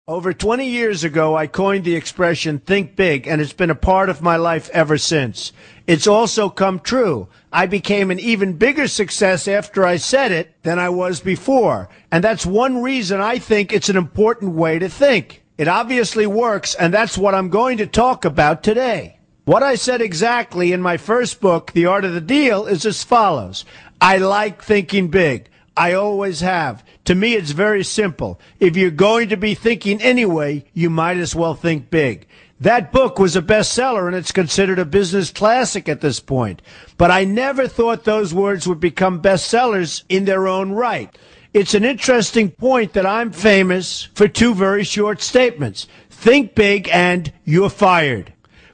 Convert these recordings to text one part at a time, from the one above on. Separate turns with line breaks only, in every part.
Over 20 years ago, I coined the expression think big, and it's been a part of my life ever since. It's also come true. I became an even bigger success after I said it than I was before. And that's one reason I think it's an important way to think. It obviously works, and that's what I'm going to talk about today. What I said exactly in my first book, The Art of the Deal, is as follows. I like thinking big. I always have. To me, it's very simple. If you're going to be thinking anyway, you might as well think big. That book was a bestseller, and it's considered a business classic at this point. But I never thought those words would become bestsellers in their own right. It's an interesting point that I'm famous for two very short statements. Think big and you're fired.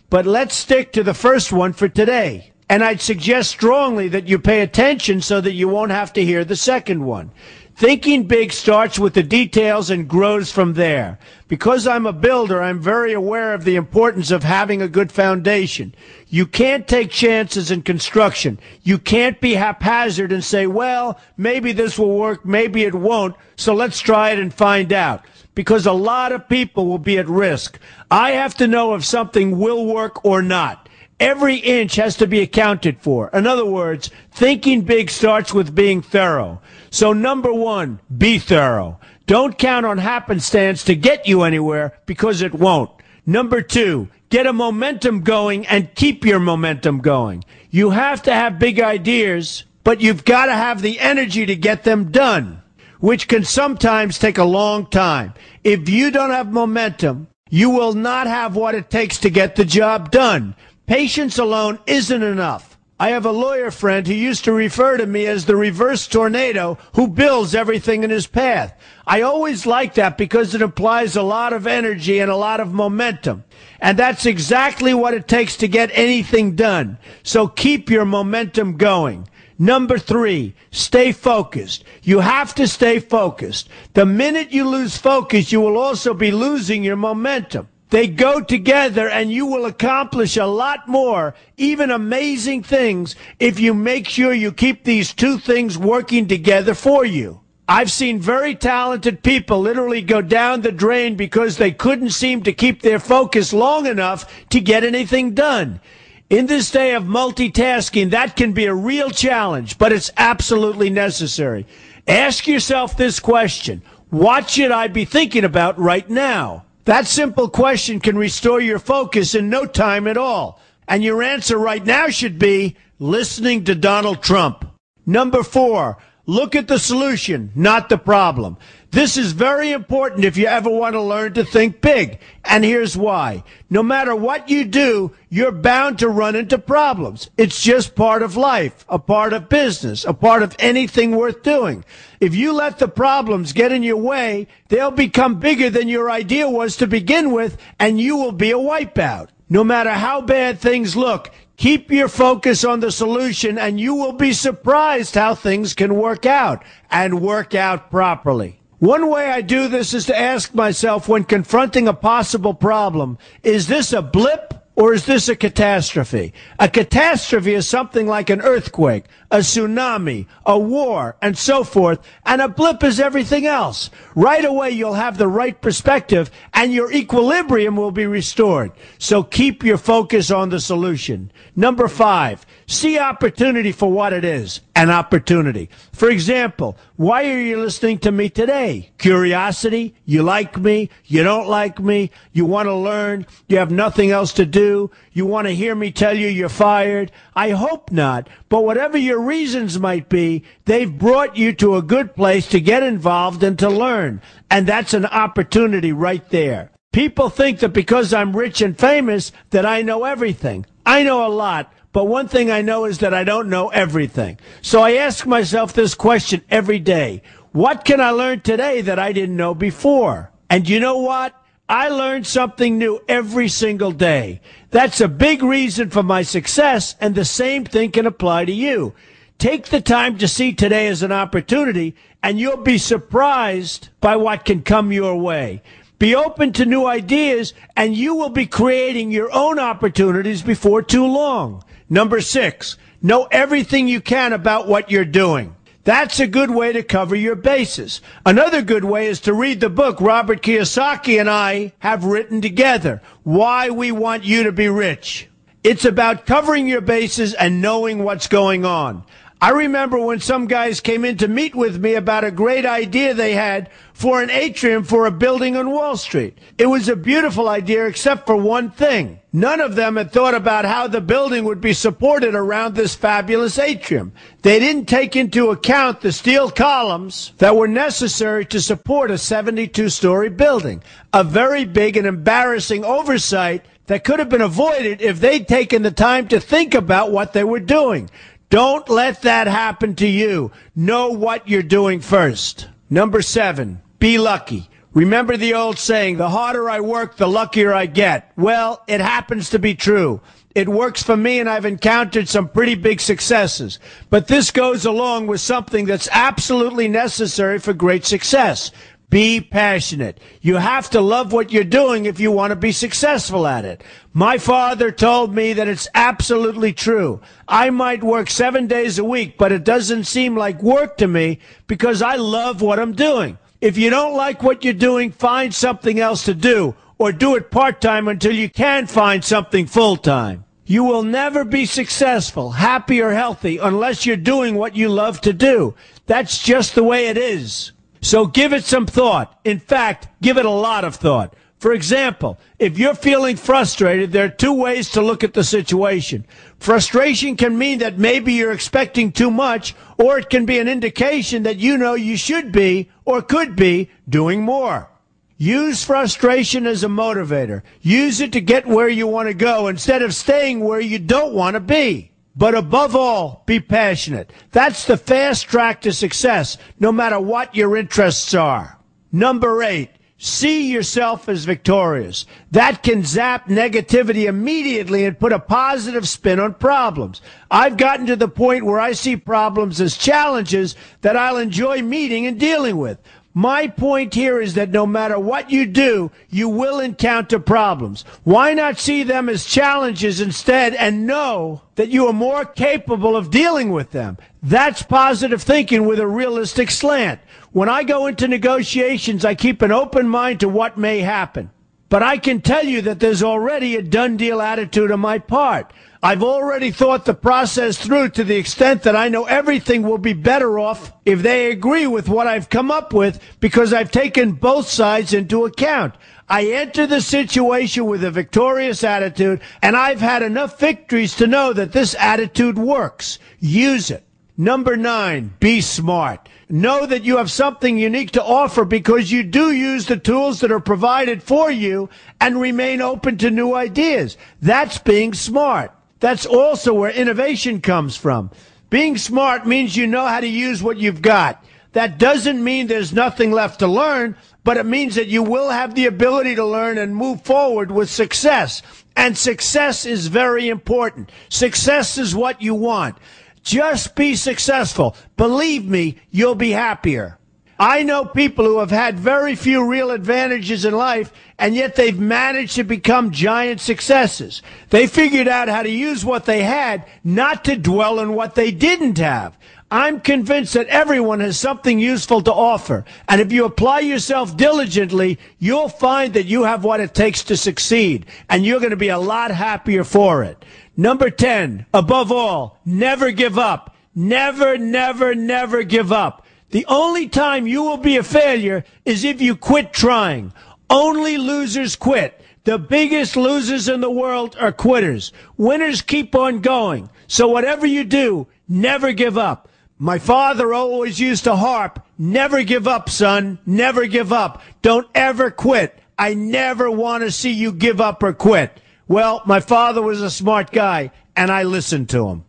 But let's stick to the first one for today. And I'd suggest strongly that you pay attention so that you won't have to hear the second one. Thinking big starts with the details and grows from there. Because I'm a builder, I'm very aware of the importance of having a good foundation. You can't take chances in construction. You can't be haphazard and say, well, maybe this will work, maybe it won't, so let's try it and find out. Because a lot of people will be at risk. I have to know if something will work or not. Every inch has to be accounted for. In other words, thinking big starts with being thorough. So number one, be thorough. Don't count on happenstance to get you anywhere because it won't. Number two, get a momentum going and keep your momentum going. You have to have big ideas, but you've got to have the energy to get them done, which can sometimes take a long time. If you don't have momentum, you will not have what it takes to get the job done. Patience alone isn't enough. I have a lawyer friend who used to refer to me as the reverse tornado who builds everything in his path. I always like that because it implies a lot of energy and a lot of momentum. And that's exactly what it takes to get anything done. So keep your momentum going. Number three, stay focused. You have to stay focused. The minute you lose focus, you will also be losing your momentum. They go together, and you will accomplish a lot more, even amazing things, if you make sure you keep these two things working together for you. I've seen very talented people literally go down the drain because they couldn't seem to keep their focus long enough to get anything done. In this day of multitasking, that can be a real challenge, but it's absolutely necessary. Ask yourself this question: what should I be thinking about right now? That simple question can restore your focus in no time at all. And your answer right now should be listening to Donald Trump. Number four, look at the solution, not the problem. This is very important if you ever want to learn to think big. And here's why. No matter what you do, you're bound to run into problems. It's just part of life, a part of business, a part of anything worth doing. If you let the problems get in your way, they'll become bigger than your idea was to begin with, and you will be a wipeout. No matter how bad things look, keep your focus on the solution, and you will be surprised how things can work out, and work out properly. One way I do this is to ask myself when confronting a possible problem, is this a blip or is this a catastrophe? A catastrophe is something like an earthquake, a tsunami, a war, and so forth, and a blip is everything else. Right away you'll have the right perspective and your equilibrium will be restored. So keep your focus on the solution. Number five, see opportunity for what it is, an opportunity. For example, why are you listening to me today? Curiosity? You like me? You don't like me? You want to learn? You have nothing else to do? You want to hear me tell you you're fired? I hope not. But whatever your reasons might be, they've brought you to a good place to get involved and to learn. And that's an opportunity right there. People think that because I'm rich and famous that I know everything. I know a lot. But one thing I know is that I don't know everything. So I ask myself this question every day. What can I learn today that I didn't know before? And you know what? I learn something new every single day. That's a big reason for my success, and the same thing can apply to you. Take the time to see today as an opportunity, and you'll be surprised by what can come your way. Be open to new ideas, and you will be creating your own opportunities before too long. Number six, know everything you can about what you're doing. That's a good way to cover your bases. Another good way is to read the book Robert Kiyosaki and I have written together, Why We Want You to Be Rich. It's about covering your bases and knowing what's going on. I remember when some guys came in to meet with me about a great idea they had for an atrium for a building on Wall Street. It was a beautiful idea except for one thing. None of them had thought about how the building would be supported around this fabulous atrium. They didn't take into account the steel columns that were necessary to support a 72-story building. A very big and embarrassing oversight that could have been avoided if they'd taken the time to think about what they were doing. Don't let that happen to you. Know what you're doing first. Number 7, be lucky. Remember the old saying, the harder I work, the luckier I get. Well, it happens to be true. It works for me, and I've encountered some pretty big successes. But this goes along with something that's absolutely necessary for great success. Be passionate. You have to love what you're doing if you want to be successful at it. My father told me that it's absolutely true. I might work 7 days a week, but it doesn't seem like work to me because I love what I'm doing. If you don't like what you're doing, find something else to do, or do it part-time until you can find something full-time. You will never be successful, happy, or healthy unless you're doing what you love to do. That's just the way it is. So give it some thought. In fact, give it a lot of thought. For example, if you're feeling frustrated, there are 2 ways to look at the situation. Frustration can mean that maybe you're expecting too much, or it can be an indication that you know you should be or could be doing more. Use frustration as a motivator. Use it to get where you want to go instead of staying where you don't want to be. But above all, be passionate. That's the fast track to success, no matter what your interests are. Number 8, see yourself as victorious. That can zap negativity immediately and put a positive spin on problems. I've gotten to the point where I see problems as challenges that I'll enjoy meeting and dealing with. My point here is that no matter what you do, you will encounter problems. Why not see them as challenges instead and know that you are more capable of dealing with them? That's positive thinking with a realistic slant. When I go into negotiations, I keep an open mind to what may happen. But I can tell you that there's already a done deal attitude on my part. I've already thought the process through to the extent that I know everything will be better off if they agree with what I've come up with because I've taken both sides into account. I enter the situation with a victorious attitude, and I've had enough victories to know that this attitude works. Use it. Number 9, be smart. Know that you have something unique to offer because you do use the tools that are provided for you and remain open to new ideas. That's being smart. That's also where innovation comes from. Being smart means you know how to use what you've got. That doesn't mean there's nothing left to learn, but it means that you will have the ability to learn and move forward with success. And success is very important. Success is what you want. Just be successful. Believe me, you'll be happier. I know people who have had very few real advantages in life, and yet they've managed to become giant successes. They figured out how to use what they had, not to dwell on what they didn't have. I'm convinced that everyone has something useful to offer, and if you apply yourself diligently, you'll find that you have what it takes to succeed, and you're going to be a lot happier for it. Number 10, above all, never give up. Never, never, never give up. The only time you will be a failure is if you quit trying. Only losers quit. The biggest losers in the world are quitters. Winners keep on going. So whatever you do, never give up. My father always used to harp, never give up, son, never give up. Don't ever quit. I never want to see you give up or quit. Well, my father was a smart guy, and I listened to him.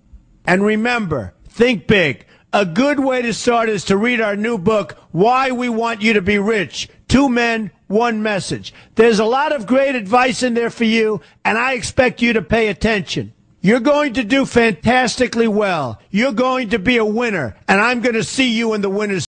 And remember, think big. A good way to start is to read our new book, Why We Want You to Be Rich. 2 men, 1 message. There's a lot of great advice in there for you, and I expect you to pay attention. You're going to do fantastically well. You're going to be a winner, and I'm going to see you in the winner's